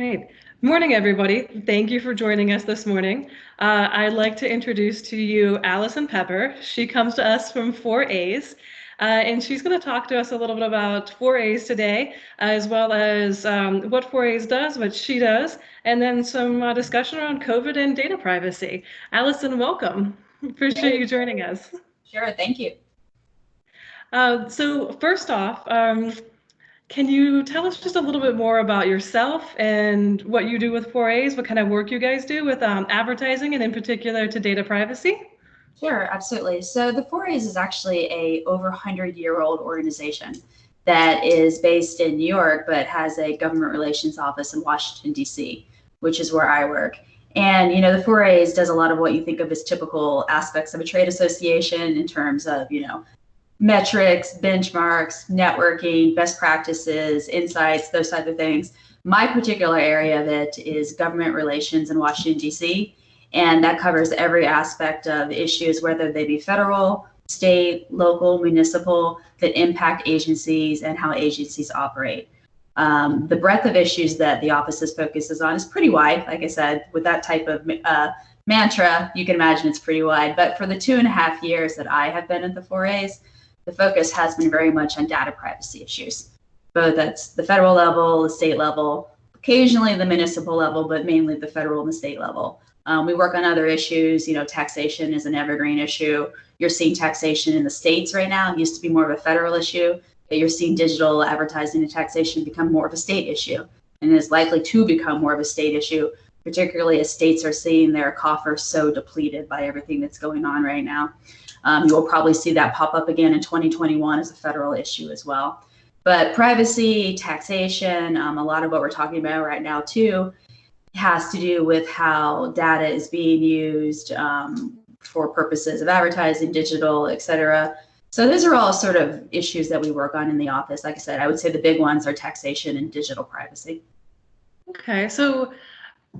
Great. Morning, everybody. Thank you for joining us this morning. I'd like to introduce to you Alison Pepper. She comes to us from 4As, and she's going to talk to us a little bit about 4As today, as well as what 4As does, what she does, and then some discussion around COVID and data privacy. Alison, welcome. Appreciate you joining us. Sure, thank you. So first off, can you tell us just a little bit more about yourself and what you do with 4As, what kind of work you guys do with advertising and in particular to data privacy? Sure, absolutely. So the 4As is actually a over 100-year-old organization that is based in New York, but has a government relations office in Washington, D.C., which is where I work. And, the 4As does a lot of what you think of as typical aspects of a trade association in terms of, metrics, benchmarks, networking, best practices, insights, those type of things. My particular area of it is government relations in Washington, D.C., and that covers every aspect of issues, whether they be federal, state, local, municipal, that impact agencies and how agencies operate. The breadth of issues that the office focuses on is pretty wide. Like I said, with that type of mantra, you can imagine it's pretty wide. But for the 2.5 years that I have been at the 4As, the focus has been very much on data privacy issues, both at the federal level, the state level, occasionally the municipal level, but mainly the federal and the state level. We work on other issues. Taxation is an evergreen issue. You're seeing taxation in the states right now. It used to be more of a federal issue, but you're seeing digital advertising and taxation become more of a state issue, and is likely to become more of a state issue, particularly as states are seeing their coffers so depleted by everything that's going on right now. You will probably see that pop up again in 2021 as a federal issue as well. But privacy, taxation, a lot of what we're talking about right now too, has to do with how data is being used for purposes of advertising, digital, et cetera. So those are all sort of issues that we work on in the office. Like I said, I would say the big ones are taxation and digital privacy. Okay, so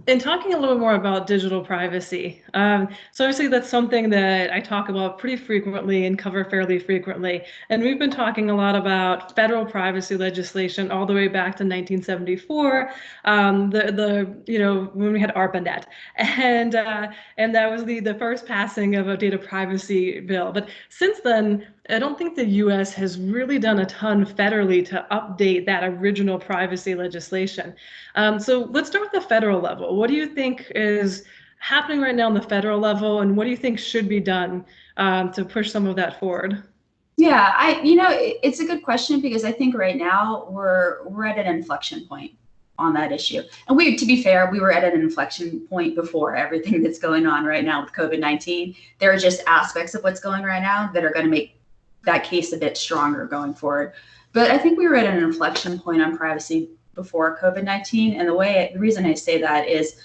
in talking a little more about digital privacy, so obviously that's something that I talk about pretty frequently and cover fairly frequently. And we've been talking a lot about federal privacy legislation all the way back to 1974, when we had ARPANET, and that was the first passing of a data privacy bill. But since then, I don't think the U.S. has really done a ton federally to update that original privacy legislation. So let's start with the federal level. What do you think is happening right now on the federal level, and what do you think should be done to push some of that forward? Yeah, it's a good question because I think right now we're at an inflection point on that issue. And to be fair, we were at an inflection point before everything that's going on right now with COVID-19. There are just aspects of what's going right now that are going to make that case a bit stronger going forward. But I think we were at an inflection point on privacy before COVID-19. And the reason I say that is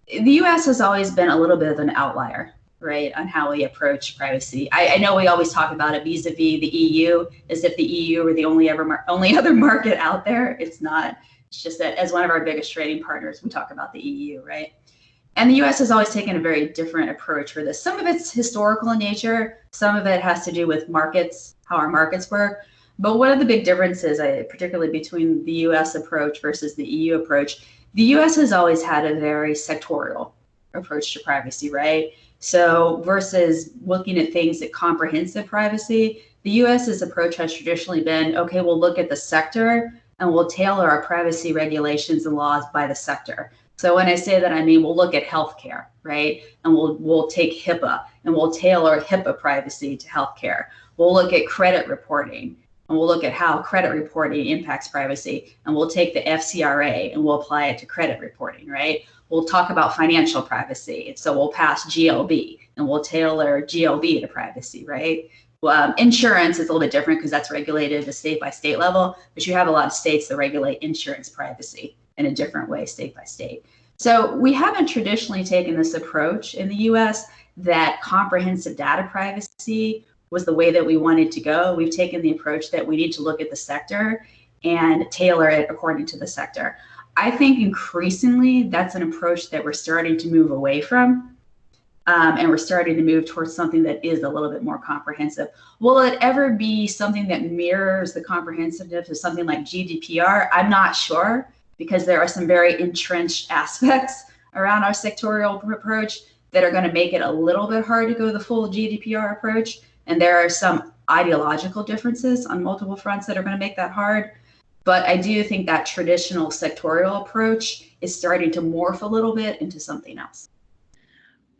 the US has always been a little bit of an outlier, right, on how we approach privacy. I know we always talk about it vis-a-vis the EU, as if the EU were the only other market out there. It's not. It's just that as one of our biggest trading partners, we talk about the EU, right? And the US has always taken a very different approach for this. Some of it's historical in nature. Some of it has to do with markets, how our markets work. But one of the big differences, particularly between the US approach versus the EU approach, the US has always had a very sectorial approach to privacy, right? So versus looking at things at comprehensive privacy, the US's approach has traditionally been, okay, we'll look at the sector and we'll tailor our privacy regulations and laws by the sector. So when I say that, I mean, we'll look at healthcare, right? And we'll take HIPAA and we'll tailor HIPAA privacy to healthcare. We'll look at credit reporting and we'll look at how credit reporting impacts privacy. And we'll take the FCRA and we'll apply it to credit reporting, right? We'll talk about financial privacy. So we'll pass GLB and we'll tailor GLB to privacy, right? Insurance is a little bit different because that's regulated at a state by state level, but you have a lot of states that regulate insurance privacy in a different way, state by state. So we haven't traditionally taken this approach in the US that comprehensive data privacy was the way that we wanted to go. We've taken the approach that we need to look at the sector and tailor it according to the sector. I think increasingly that's an approach that we're starting to move away from. And we're starting to move towards something that is a little bit more comprehensive. Will it ever be something that mirrors the comprehensiveness of something like GDPR? I'm not sure, because there are some very entrenched aspects around our sectorial approach that are going to make it a little bit hard to go the full GDPR approach. And there are some ideological differences on multiple fronts that are going to make that hard. But I do think that traditional sectorial approach is starting to morph a little bit into something else.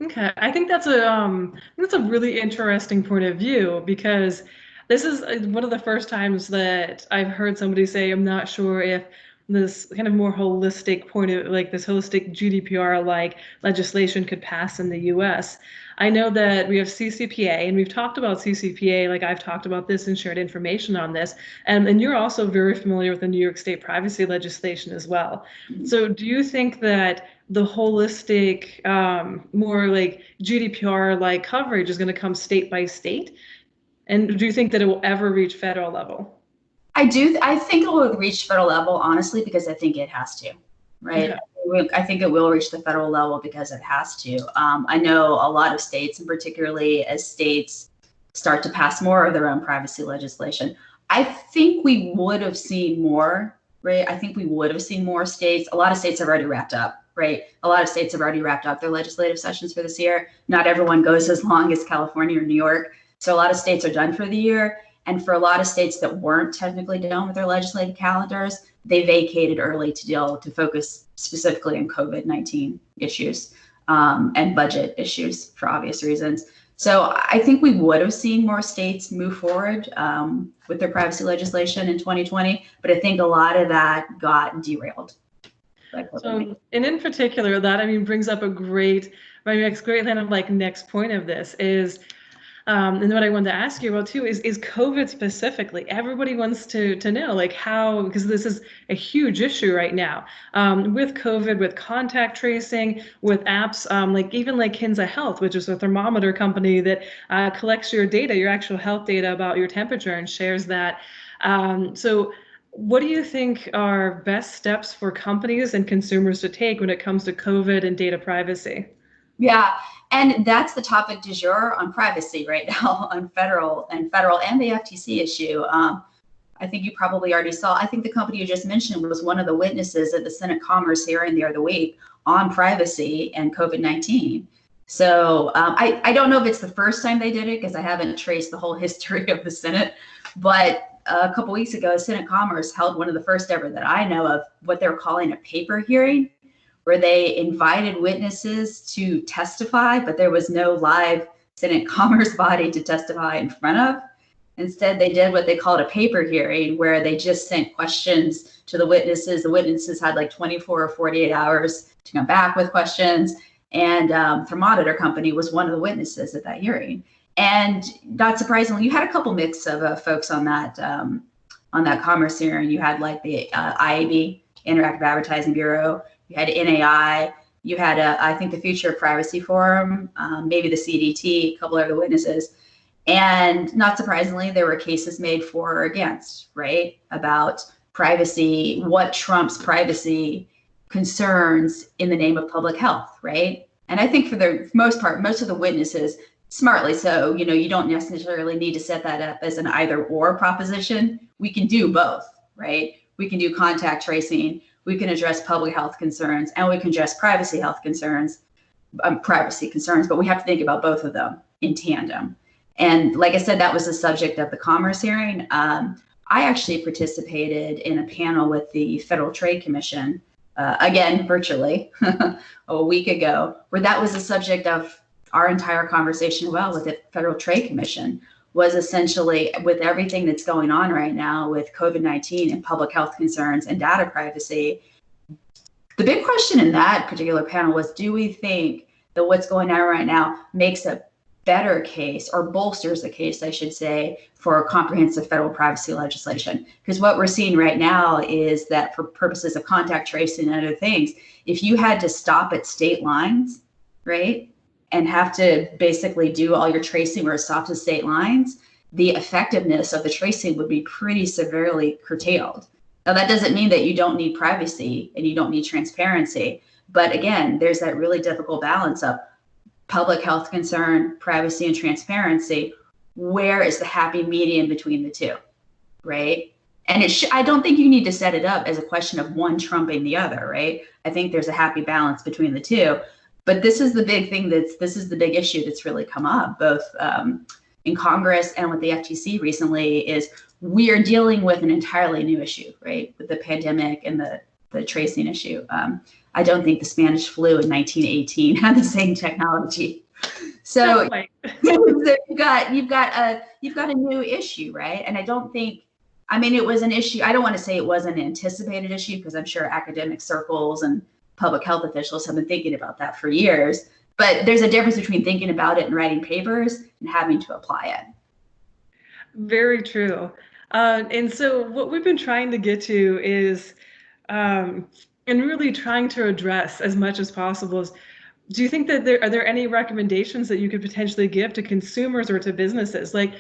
Okay, I think that's a really interesting point of view because this is one of the first times that I've heard somebody say, I'm not sure if this kind of more holistic point of like this holistic GDPR like legislation could pass in the US. I know that we have CCPA and we've talked about CCPA, like I've talked about this and shared information on this. And you're also very familiar with the New York State privacy legislation as well. So do you think that the holistic, more like GDPR like coverage is going to come state by state? And do you think that it will ever reach federal level? I do. I think it will reach federal level, honestly, because I think it has to, right? Okay. I think it will reach the federal level because it has to. I know a lot of states, and particularly as states start to pass more of their own privacy legislation, I think we would have seen more, right? I think we would have seen more states. A lot of states have already wrapped up, right? A lot of states have already wrapped up their legislative sessions for this year. Not everyone goes as long as California or New York. So a lot of states are done for the year. And for a lot of states that weren't technically done with their legislative calendars, they vacated early to focus specifically on COVID-19 issues and budget issues for obvious reasons. So I think we would have seen more states move forward with their privacy legislation in 2020, but I think a lot of that got derailed by COVID-19. So, and in particular, that I mean brings up my next great kind of like next point of this is and what I wanted to ask you about too is COVID specifically. Everybody wants to know like how, because this is a huge issue right now with COVID, with contact tracing, with apps like even like Kinza Health, which is a thermometer company that collects your data, your actual health data about your temperature and shares that. So what do you think are best steps for companies and consumers to take when it comes to COVID and data privacy? Yeah, and that's the topic du jour on privacy right now on federal and the FTC issue. I think you probably already saw. I think the company you just mentioned was one of the witnesses at the Senate Commerce hearing the other week on privacy and COVID-19. So I don't know if it's the first time they did it because I haven't traced the whole history of the Senate, but a couple weeks ago, Senate Commerce held one of the first ever that I know of what they're calling a paper hearing, where they invited witnesses to testify, but there was no live Senate Commerce body to testify in front of. Instead, they did what they called a paper hearing, where they just sent questions to the witnesses. The witnesses had like 24 or 48 hours to come back with questions. And Thermometer Company was one of the witnesses at that hearing. And not surprisingly, you had a couple mix of folks on that commerce hearing. You had like the IAB, Interactive Advertising Bureau. You had NAI, you had, I think, the Future Privacy Forum, maybe the CDT, a couple other witnesses. And not surprisingly, there were cases made for or against, right, about privacy, what trumps privacy concerns in the name of public health, right? And I think for the most part, most of the witnesses, smartly so, you don't necessarily need to set that up as an either or proposition. We can do both, right? We can do contact tracing, we can address public health concerns, and we can address privacy concerns, but we have to think about both of them in tandem. And like I said, that was the subject of the Commerce hearing. I actually participated in a panel with the Federal Trade Commission, again, virtually, a week ago, where that was the subject of our entire conversation with the Federal Trade Commission, was essentially with everything that's going on right now with COVID-19 and public health concerns and data privacy. The big question in that particular panel was, do we think that what's going on right now makes a better case, or bolsters the case, I should say, for comprehensive federal privacy legislation? Because what we're seeing right now is that for purposes of contact tracing and other things, if you had to stop at state lines, right, and have to basically do all your tracing where it stops at state lines, the effectiveness of the tracing would be pretty severely curtailed. Now, that doesn't mean that you don't need privacy and you don't need transparency. But again, there's that really difficult balance of public health concern, privacy, and transparency. Where is the happy medium between the two, right? And I don't think you need to set it up as a question of one trumping the other, right? I think there's a happy balance between the two. But this is the big thing this is the big issue that's really come up both in Congress and with the FTC recently is we are dealing with an entirely new issue, right? With the pandemic and the tracing issue. I don't think the Spanish flu in 1918 had the same technology. So you've got a new issue, right? And I don't think, I mean, it was an issue. I don't want to say it was an anticipated issue because I'm sure academic circles and public health officials have been thinking about that for years. But there's a difference between thinking about it and writing papers and having to apply it. Very true. And so what we've been trying to get to is, and really trying to address as much as possible is, do you think that are there any recommendations that you could potentially give to consumers or to businesses? Like,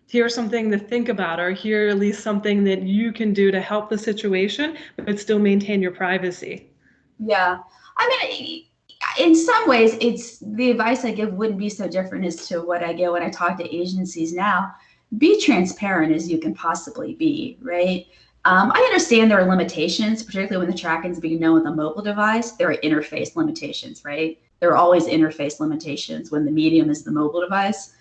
here's something to think about, or here at least something that you can do to help the situation, but still maintain your privacy. Yeah. I mean, in some ways, it's the advice I give wouldn't be so different as to what I get when I talk to agencies now. Be transparent as you can possibly be, right? I understand there are limitations, particularly when the tracking is being done with a mobile device. There are interface limitations, right? There are always interface limitations when the medium is the mobile device.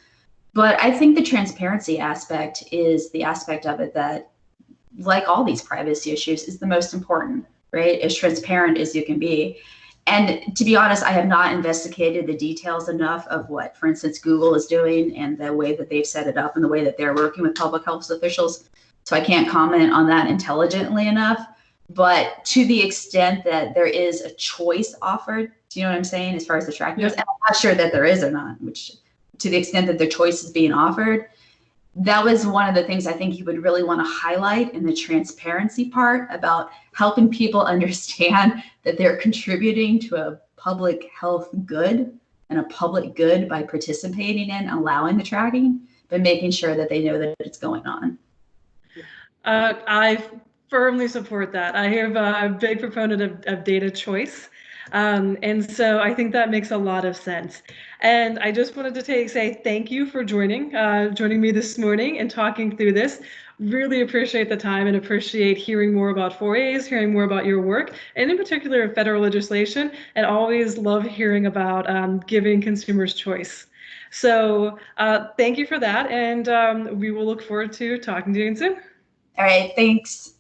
But I think the transparency aspect is the aspect of it that, like all these privacy issues, is the most important, right? As transparent as you can be. And to be honest, I have not investigated the details enough of what, for instance, Google is doing and the way that they've set it up and the way that they're working with public health officials. So I can't comment on that intelligently enough. But to the extent that there is a choice offered, do you know what I'm saying, as far as the tracking goes? Yep. And I'm not sure that there is or not, which to the extent that the choice is being offered, that was one of the things I think you would really want to highlight in the transparency part about helping people understand that they're contributing to a public health good and a public good by participating in allowing the tracking, but making sure that they know that it's going on. I firmly support that. I am a big proponent of data choice. And so I think that makes a lot of sense. And I just wanted to say thank you for joining me this morning and talking through this. Really appreciate the time and appreciate hearing more about 4As, hearing more about your work, and in particular federal legislation, and always love hearing about giving consumers choice. So thank you for that, and we will look forward to talking to you again soon. All right, thanks.